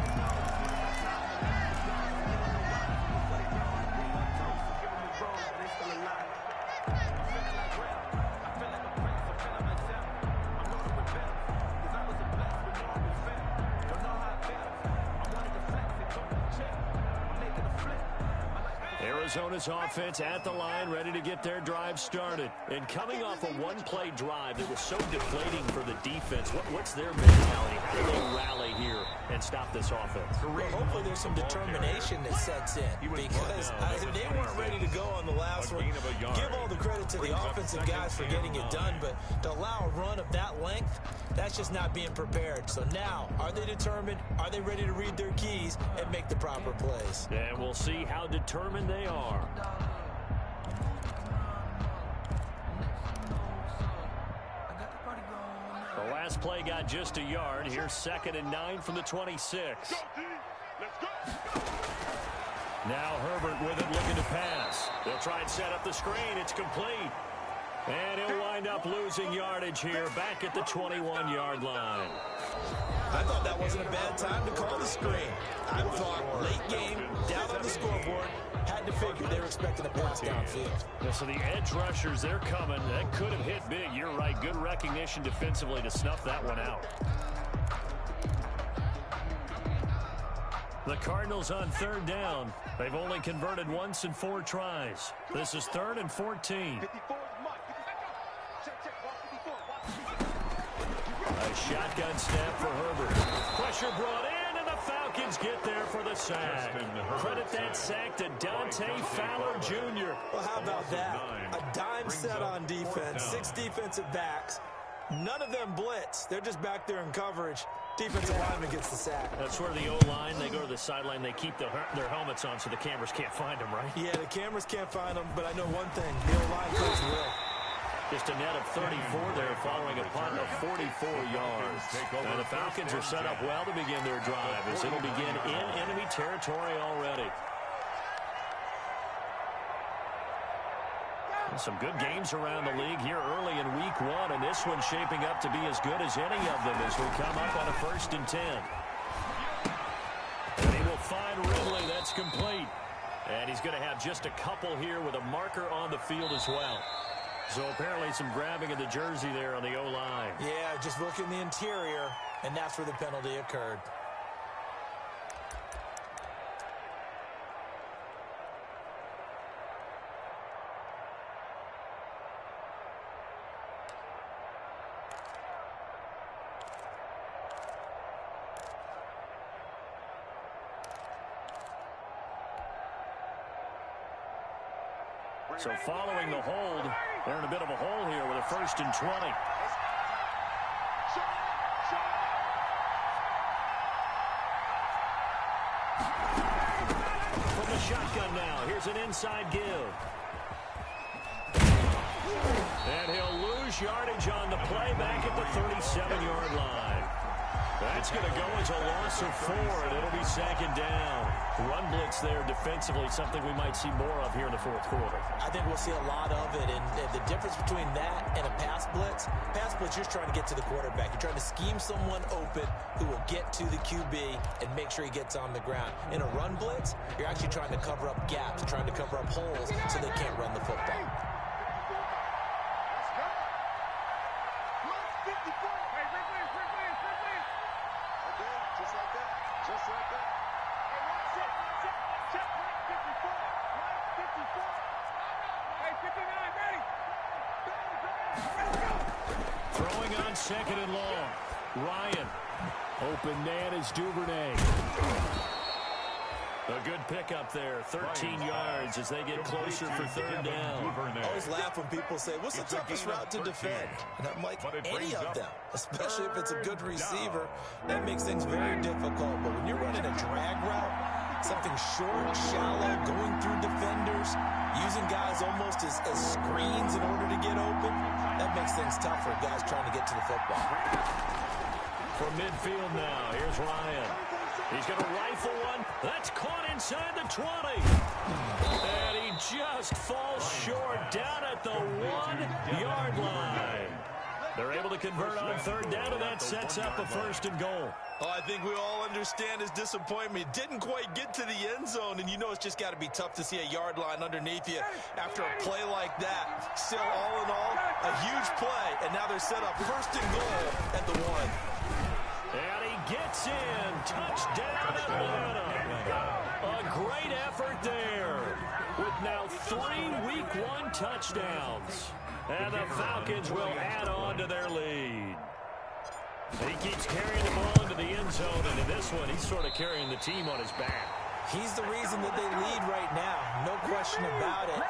Arizona's offense at the line, ready to get their drive started. And coming off a one-play drive that was so deflating for the defense, what's their mentality? How do they rally here and stop this offense? Well, hopefully there's some determination that sets in, because they weren't ready to go on the last one. Give all the credit to the offensive guys for getting it done, but to allow a run of that length, that's just not being prepared. So now, are they determined? Are they ready to read their keys and make the proper plays? And we'll see how determined they are. The last play got just a yard. Here's 2nd and 9 from the 26. Now Herbert with it, looking to pass. They'll try and set up the screen. It's complete. And he'll wind up losing yardage here back at the 21-yard line. I thought that wasn't a bad time to call the screen. I thought late game, down on the scoreboard, had to figure they were expecting a pass downfield. Yeah, so the edge rushers, they're coming. That could have hit big. You're right. Good recognition defensively to snuff that one out. The Cardinals on 3rd down. They've only converted once in 4 tries. This is 3rd and 14. A shotgun snap for Herbert. Pressure brought in, and the Falcons get there for the sack. Credit that sack to Dante Fowler Jr. Well, how about that? A dime set on defense, 6 defensive backs, None of them blitz. They're just back there in coverage. Defensive lineman gets the sack. That's where the O-line, they go to the sideline, they keep their helmets on so the cameras can't find them, right? Yeah, the cameras can't find them, but I know one thing. The O-line plays will. Just a net of 34 there following a punt of 44 yards. And the Falcons are set up well to begin their drive as it'll begin in enemy territory already. Some good games around the league here early in week one, and this one's shaping up to be as good as any of them as we come up on a 1st and 10. And he will find Ridley. That's complete. And he's going to have just a couple here with a marker on the field as well. So apparently some grabbing of the jersey there on the O-line. Yeah, just look in the interior, and that's where the penalty occurred. So following the hold, they're in a bit of a hole here with a 1st and 20. From the shotgun now, here's an inside give. And he'll lose yardage on the play back at the 37-yard line. That's going to go as a loss of 4, and it'll be 2nd down. Run blitz there defensively, something we might see more of here in the 4th quarter. I think we'll see a lot of it, and the difference between that and a pass blitz, you're just trying to get to the quarterback. You're trying to scheme someone open who will get to the QB and make sure he gets on the ground. In a run blitz, you're actually trying to cover up gaps, trying to cover up holes so they can't run the football. Throwing on 2nd and long. Ryan. Open man is Duvernay. A good pickup there. 13 yards as they get closer for 3rd down. I always laugh when people say, what's the toughest route to defend? And I'm like, any of them, especially if it's a good receiver. That makes things very difficult. But when you're running a drag route, something short, shallow, going through defenders, using guys almost as screens in order to get open, that makes things tough for guys trying to get to the football. From midfield now, here's Ryan. He's going to rifle one. That's caught inside the 20. And he just falls short down at the 1-yard line. They're able to convert on 3rd down, and that sets up a 1st and goal. Oh, I think we all understand his disappointment. Didn't quite get to the end zone, and you know it's just got to be tough to see a yard line underneath you after a play like that. Still, all in all, a huge play, and now they're set up 1st and goal at the 1. And he gets in. Touchdown, Atlanta. A great effort there with now 3 Week 1 touchdowns. And the Falcons will add on to their lead. He keeps carrying the ball into the end zone, and in this one, he's sort of carrying the team on his back. He's the reason that they lead right now, no question about it.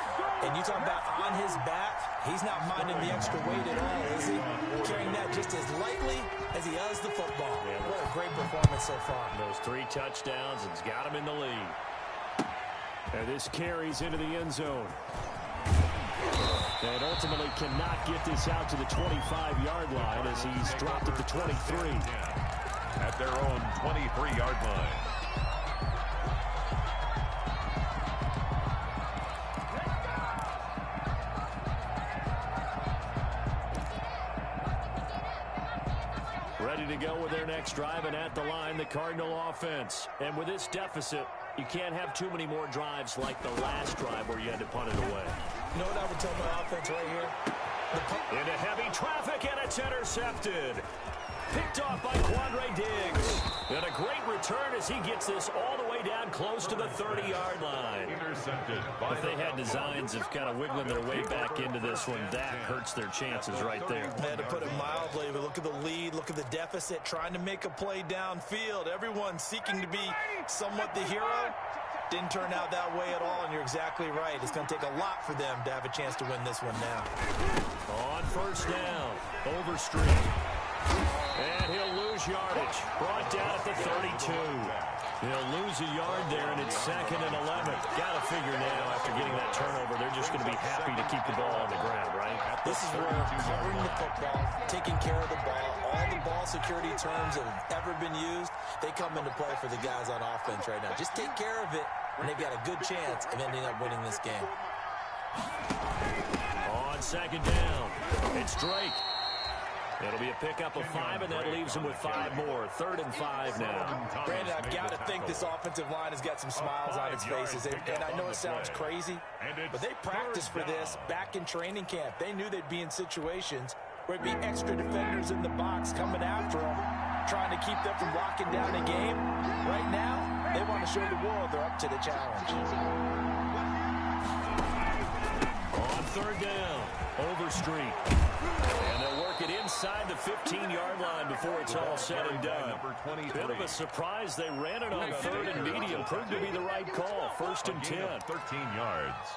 And you talk about on his back, he's not minding the extra weight at all, is he? Carrying that just as lightly as he does the football. Yeah, what a great performance so far. Those 3 touchdowns, and he's got him in the lead. And this carries into the end zone. And ultimately cannot get this out to the 25-yard line as he's dropped at the 23. At their own 23-yard line. Ready to go with their next drive, and at the line, the Cardinal offense. And with this deficit, you can't have too many more drives like the last drive where you had to punt it away. You know what I would tell my offense right here? Into heavy traffic, and it's intercepted. Picked off by Quandre Diggs. And a great return as he gets this all the way down close to the 30-yard line. Intercepted. If they had designs of kind of wiggling their way back into this one, that hurts their chances right there. Man, to put it mildly, but look at the lead, look at the deficit, trying to make a play downfield. Everyone seeking to be somewhat the hero. Didn't turn out that way at all, and you're exactly right. It's going to take a lot for them to have a chance to win this one now. On first down, Overstreet. And he'll lose yardage. Brought down at the 32. He'll lose a yard there, and it's 2nd and 11. Got to figure now, after getting that turnover, they're just going to be happy to keep the ball on the ground, right? This is where covering the football, taking care of the ball, all the ball security terms that have ever been used, they come into play for the guys on offense right now. Just take care of it, and they've got a good chance of ending up winning this game. On 2nd down, it's Drake. It'll be a pickup of 5, and that leaves him with 5 more. 3rd and 5 now. Brandon, I've got to think this offensive line has got some smiles on its faces. And I know it sounds crazy, but they practiced for this back in training camp. They knew they'd be in situations where it'd be extra defenders in the box coming after them, trying to keep them from locking down the game. Right now, they want to show the world they're up to the challenge. On 3rd down, Overstreet. And they'll work it inside the 15-yard line before it's all said and done. Bit of a surprise. They ran it on 3rd and medium. Proved to be the right call. 1st and 10. 13 yards.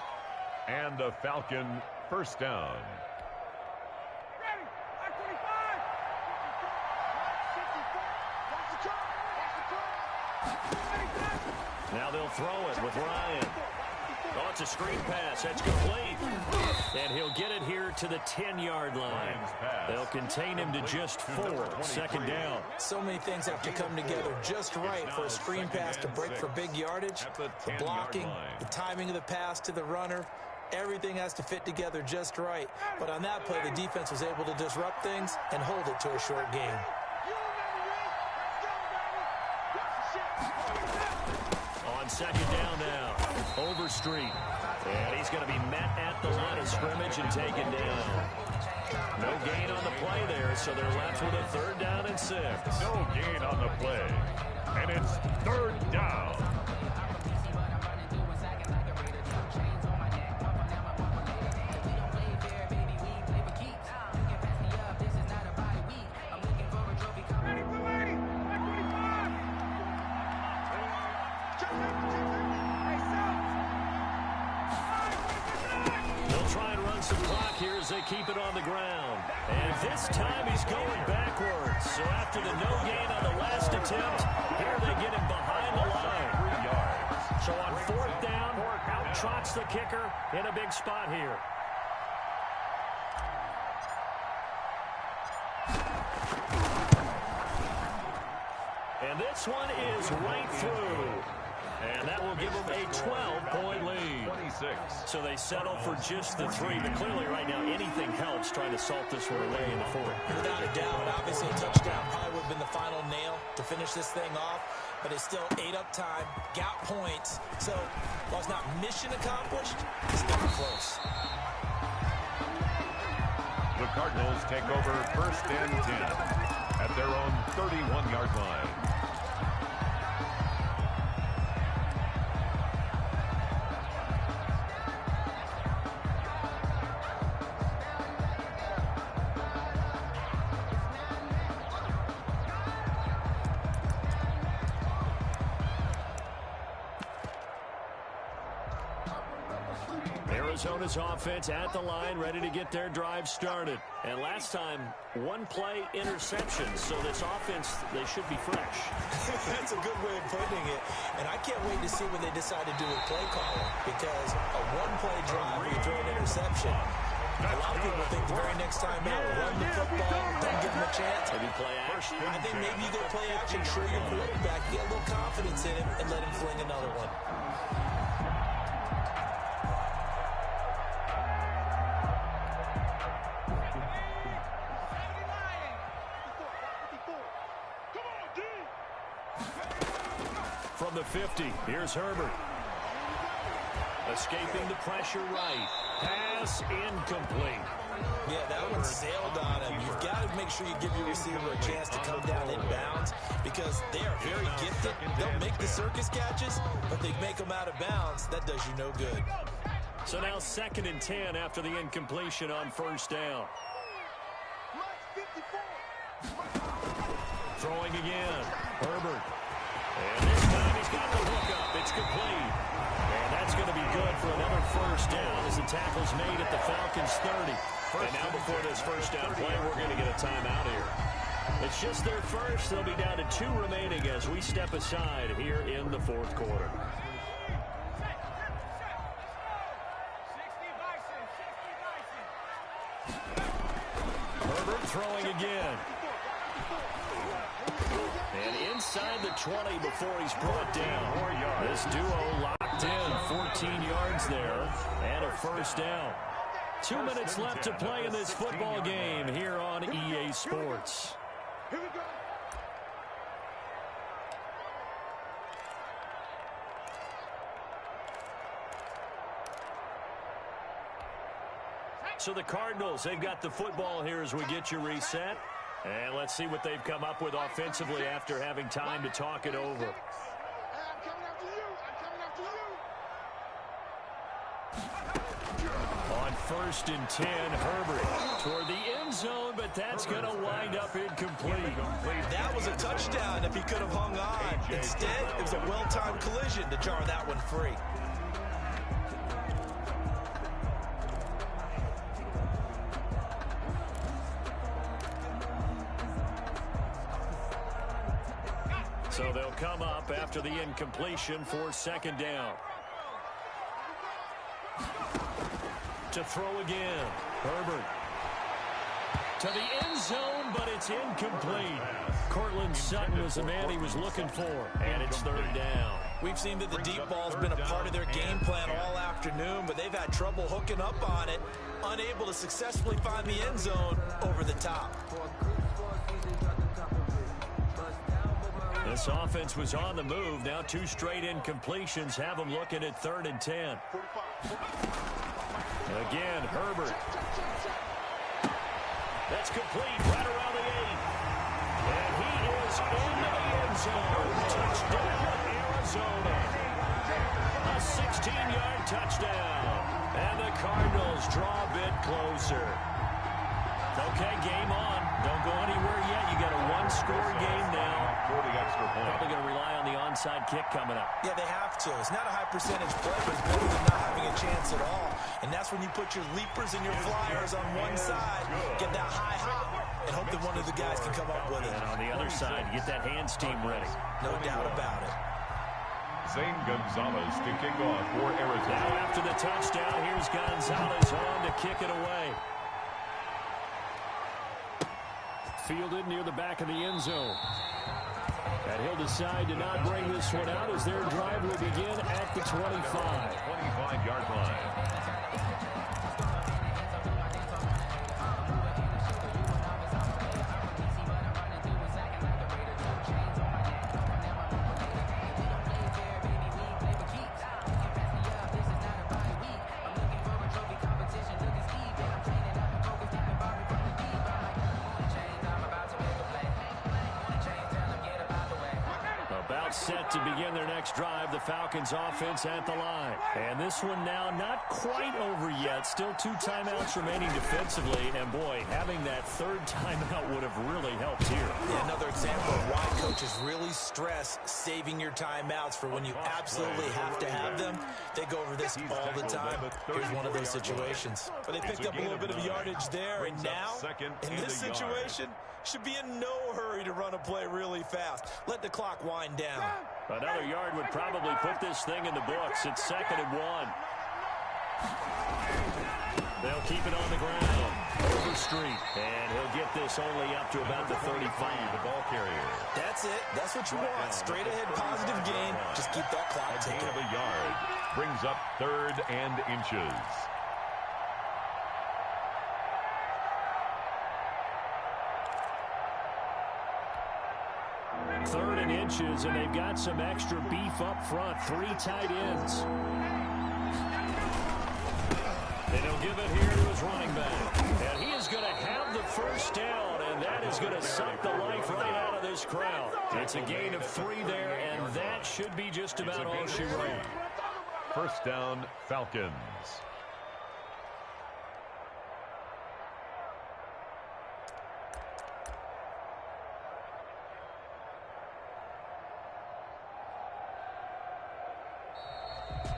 And the Falcon first down. Now they'll throw it with Ryan. Oh, it's a screen pass. That's complete. And he'll get it here to the 10-yard line. They'll contain him to just 4. 2nd down. So many things have to come together just right for a screen pass to break for big yardage. The blocking, the timing of the pass to the runner, everything has to fit together just right. But on that play, the defense was able to disrupt things and hold it to a short game. On 2nd down now, Overstreet. And he's going to be met at the line of scrimmage and taken down. No gain on the play there, so they're left with a 3rd down and 6. No gain on the play. And it's 3rd down. They keep it on the ground. And this time he's going backwards. So after the no gain on the last attempt, here they get him behind the line. 3 yards. So on 4th down, out trots the kicker in a big spot here. And this one is right through. And that will give them a 12-point lead. 26. So they settle for just the 3. But clearly right now anything helps trying to salt this one away in the 4th. Without a doubt, obviously a touchdown probably would have been the final nail to finish this thing off. But it's still ate up time, got points. So while it's not mission accomplished, it's never close. The Cardinals take over 1st and 10 at their own 31-yard line. Arizona's offense at the line, ready to get their drive started. And last time, 1-play interception. So this offense, they should be fresh. That's a good way of putting it. And I can't wait to see what they decide to do with play calling. Because a 1-play drive where you throw an interception, a lot of people think the very next time out, run the football, don't give them a chance. Maybe play action. I think maybe you go play action, show your quarterback, get a little confidence in him, and let him fling another one. From the 50, here's Herbert. Escaping the pressure right. Pass incomplete. Yeah, that one sailed on him. You've got to make sure you give your receiver a chance to come down inbounds because they are very gifted. They'll make the circus catches, but they make them out of bounds. That does you no good. So now 2nd and 10 after the incompletion on 1st down. Throwing again. Herbert. And this time he's got the hook up. It's complete. first down as the tackle's made at the Falcons' 30. And now before this first down play, we're going to get a timeout here. It's just their first. They'll be down to 2 remaining as we step aside here in the fourth quarter. Herbert throwing again. And inside the 20 before he's brought down. This duo locked in, 14 yards there, and a first down. 2 minutes left to play in this football game here on EA Sports. Here we go. So the Cardinals, they've got the football here as we get you reset. And let's see what they've come up with offensively after having time to talk it over. I'm coming after you. On 1st and 10, Herbert toward the end zone, but that's going to wind up incomplete. That was a touchdown if he could have hung on. Instead, it was a well-timed collision to jar that one free. So they'll come up after the incompletion for 2nd down. To throw again. Herbert. To the end zone, but it's incomplete. Cortland Sutton was the man he was looking for, and it's 3rd down. We've seen that the deep ball's been a part of their game plan all afternoon, but they've had trouble hooking up on it, unable to successfully find the end zone over the top. This offense was on the move. Now 2 straight incompletions have them looking at 3rd and 10. Again, Herbert. That's complete right around the 8. And he is into the end zone. Touchdown, Arizona. A 16-yard touchdown. And the Cardinals draw a bit closer. Okay, game on. Don't go anywhere yet. You got a 1-score game now. 40 extra points. Probably going to rely on the onside kick coming up. Yeah, they have to. It's not a high percentage play, but it's better than not having a chance at all. And that's when you put your leapers and your flyers on one side, get that high hop, and hope that one of the guys can come up with it. And on the other side, get that hands team ready. No doubt about it. Zane Gonzalez to kick off for Arizona. Now after the touchdown, here's Gonzalez on to kick it away. Fielded near the back of the end zone. And he'll decide to not bring this one out as their drive will begin at the 25. 25-yard line. Set to begin their next drive, the Falcons offense at the line. And this one now not quite over yet. Still 2 timeouts remaining defensively. And boy, having that 3rd timeout would have really helped here. Yeah, another example of why coaches really stress saving your timeouts for when you absolutely have to have them. They go over this all the time. Here's one of those situations. But they picked up a little bit of yardage there, and now, in this situation, should be in no hurry to run a play really fast. Let the clock wind down. Another yard would probably put this thing in the books. It's 2nd and 1. They'll keep it on the ground. Overstreet. And he'll get this only up to about the 35. The ball carrier. That's it. That's what you want. Straight ahead positive gain. Just keep that clock ticking. A yard. Brings up 3rd and inches. 3rd and inches, and they've got some extra beef up front. 3 tight ends. And he'll give it here to his running back. And he is going to have the first down, and that is going to suck the life right out of this crowd. It's a gain of 3 there, and that should be just about all she wrote. First down, Falcons.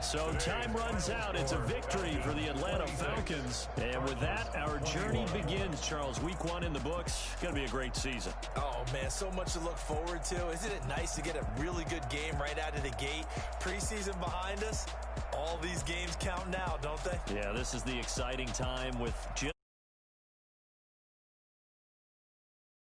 So time runs out. It's a victory for the Atlanta Falcons. And with that, our journey begins, Charles. Week 1 in the books. Going to be a great season. Oh, man, so much to look forward to. Isn't it nice to get a really good game right out of the gate? Preseason behind us. All these games count now, don't they? Yeah, this is the exciting time with just